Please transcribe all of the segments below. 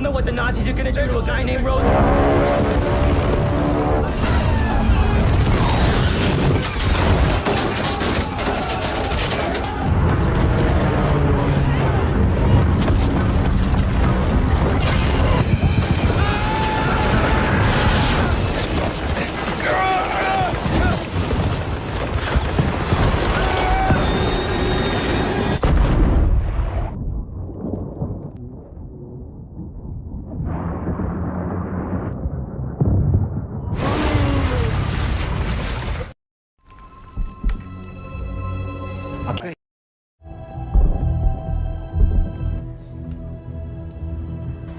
know what the Nazis are gonna do to a guy named Rose.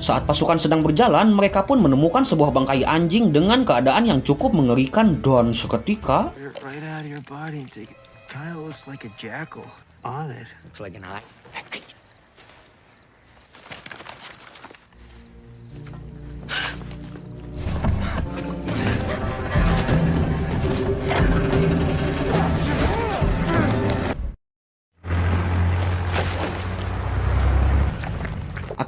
Saat pasukan sedang berjalan, mereka pun menemukan sebuah bangkai anjing dengan keadaan yang cukup mengerikan dan seketika Right out of your body. Kind of looks like a jackal on it. Looks like an eye.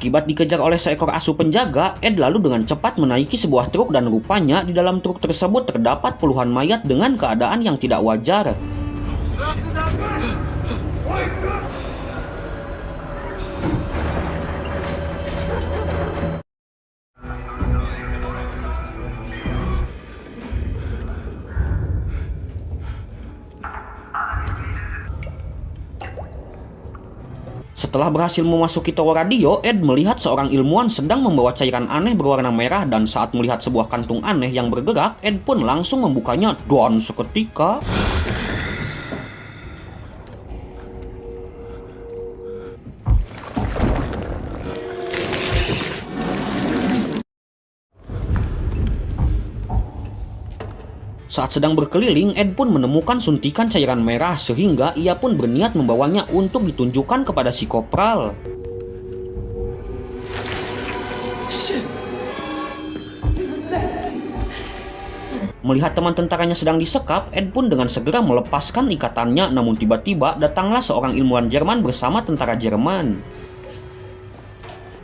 Akibat dikejar oleh seekor asu penjaga, Ed lalu dengan cepat menaiki sebuah truk dan rupanya di dalam truk tersebut terdapat puluhan mayat dengan keadaan yang tidak wajar. Setelah berhasil memasuki tower radio, Ed melihat seorang ilmuwan sedang membawa cairan aneh berwarna merah dan saat melihat sebuah kantung aneh yang bergerak, Ed pun langsung membukanya dan seketika saat sedang berkeliling, Ed pun menemukan suntikan cairan merah sehingga ia pun berniat membawanya untuk ditunjukkan kepada si kopral. Melihat teman tentaranya sedang disekap, Ed pun dengan segera melepaskan ikatannya, namun tiba-tiba datanglah seorang ilmuwan Jerman bersama tentara Jerman.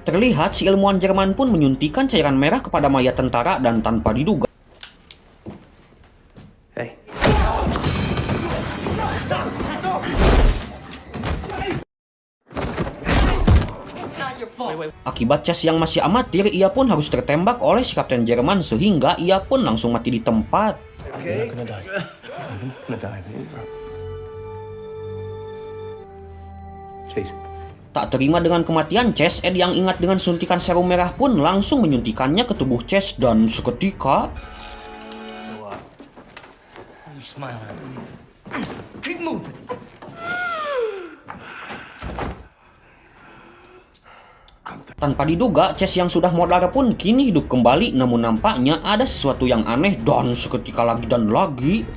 Terlihat si ilmuwan Jerman pun menyuntikkan cairan merah kepada mayat tentara dan tanpa diduga akibat Chase yang masih amatir, ia pun harus tertembak oleh si Kapten Jerman sehingga ia pun langsung mati di tempat. Tak terima dengan kematian Chase, Ed yang ingat dengan suntikan serum merah pun langsung menyuntikannya ke tubuh Chase dan seketika tanpa diduga, Chase yang sudah modar pun kini hidup kembali, namun nampaknya ada sesuatu yang aneh dan seketika lagi dan lagi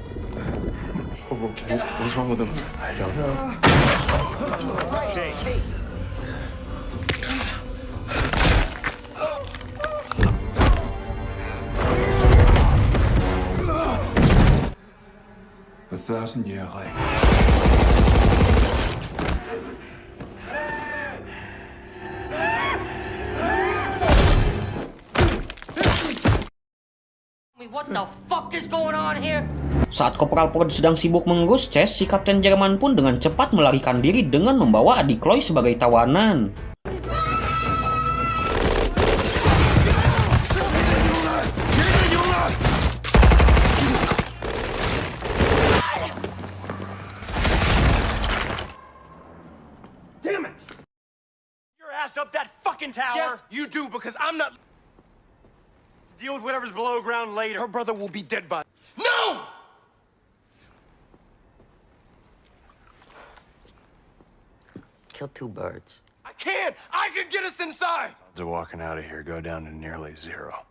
What's wrong with him? I don't know. A 1,000-year reign. What the fuck is going on here? Saat Kopral Ford sedang sibuk mengerus Chase, si Kapten Jerman pun dengan cepat melarikan diri dengan membawa adik Chloe sebagai tawanan. Damn it! Your ass up that fucking tower! Yes, you do, because I'm not... Deal with whatever's below ground later. Her brother will be dead by... No! Kill two birds. I can't! I can get us inside! Odds of walking out of here go down to nearly zero.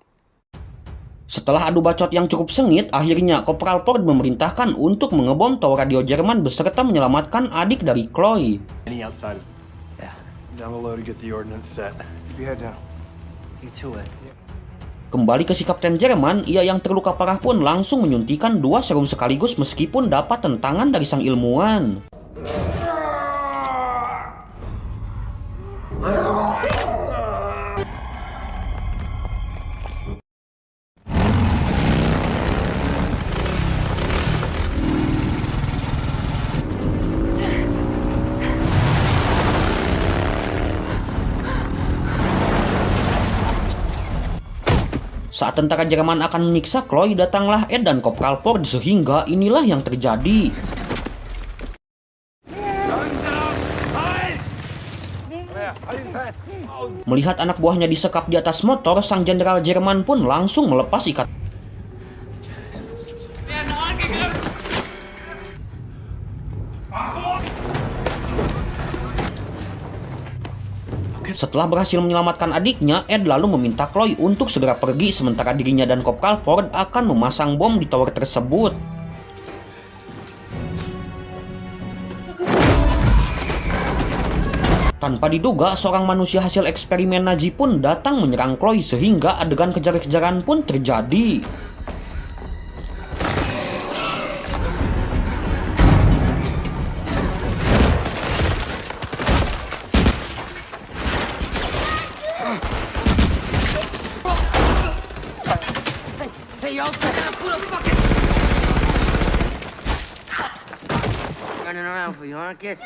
Setelah adu bacot yang cukup sengit, akhirnya Kopral Ford memerintahkan untuk mengebom tower radio Jerman beserta menyelamatkan adik dari Chloe. Any outside? Yeah. Down below to get the ordnance set. Keep your head down. You to it. Kembali ke si Kapten Jerman, ia yang terluka parah pun langsung menyuntikkan 2 serum sekaligus meskipun dapat tentangan dari sang ilmuwan. Saat tentara Jerman akan menyiksa Chloe, datanglah Ed dan Kopral Ford sehingga inilah yang terjadi. Melihat anak buahnya disekap di atas motor, sang jenderal Jerman pun langsung melepas ikat. Setelah berhasil menyelamatkan adiknya, Ed lalu meminta Chloe untuk segera pergi sementara dirinya dan Kopral Ford akan memasang bom di tower tersebut. Tanpa diduga, seorang manusia hasil eksperimen Nazi pun datang menyerang Chloe sehingga adegan kejar-kejaran pun terjadi. Hey, y'all, put a fucking... Running around for you, huh, kid?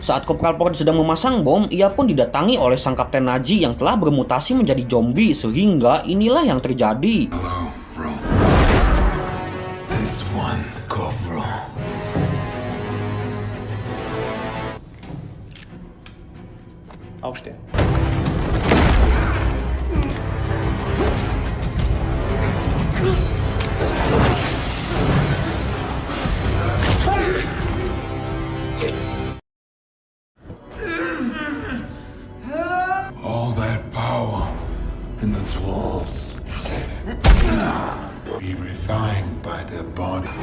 Saat Kopral Ford sedang memasang bom, ia pun didatangi oleh sang kapten Nazi yang telah bermutasi menjadi zombie sehingga inilah yang terjadi. Hello, bro. This one, Corporal. Aufstehen. All that power in those walls be refined by their body.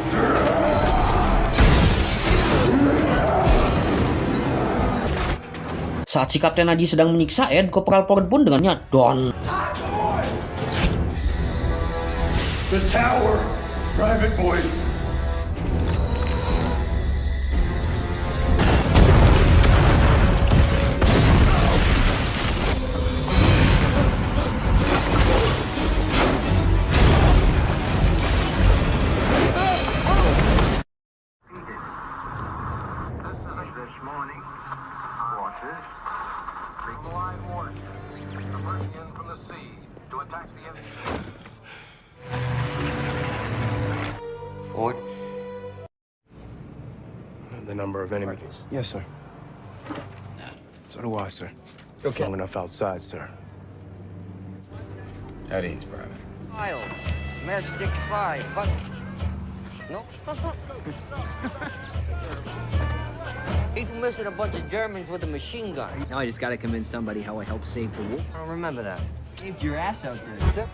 Saat si kapten Nazi sedang menyiksa Ed, Kopral Ford pun dengannya "Don." The tower! Private boys! This morning, watches, live warning, emerging in from the sea to attack the enemy. Ford? The number of enemies. Yes, sir. So do I, sir. Okay. Long enough outside, sir. At ease, Private. Miles. Matchstick 5. But... No? He's missing a bunch of Germans with a machine gun. Now I just gotta convince somebody how I helped save the war. I don't remember that. Saved your ass out there.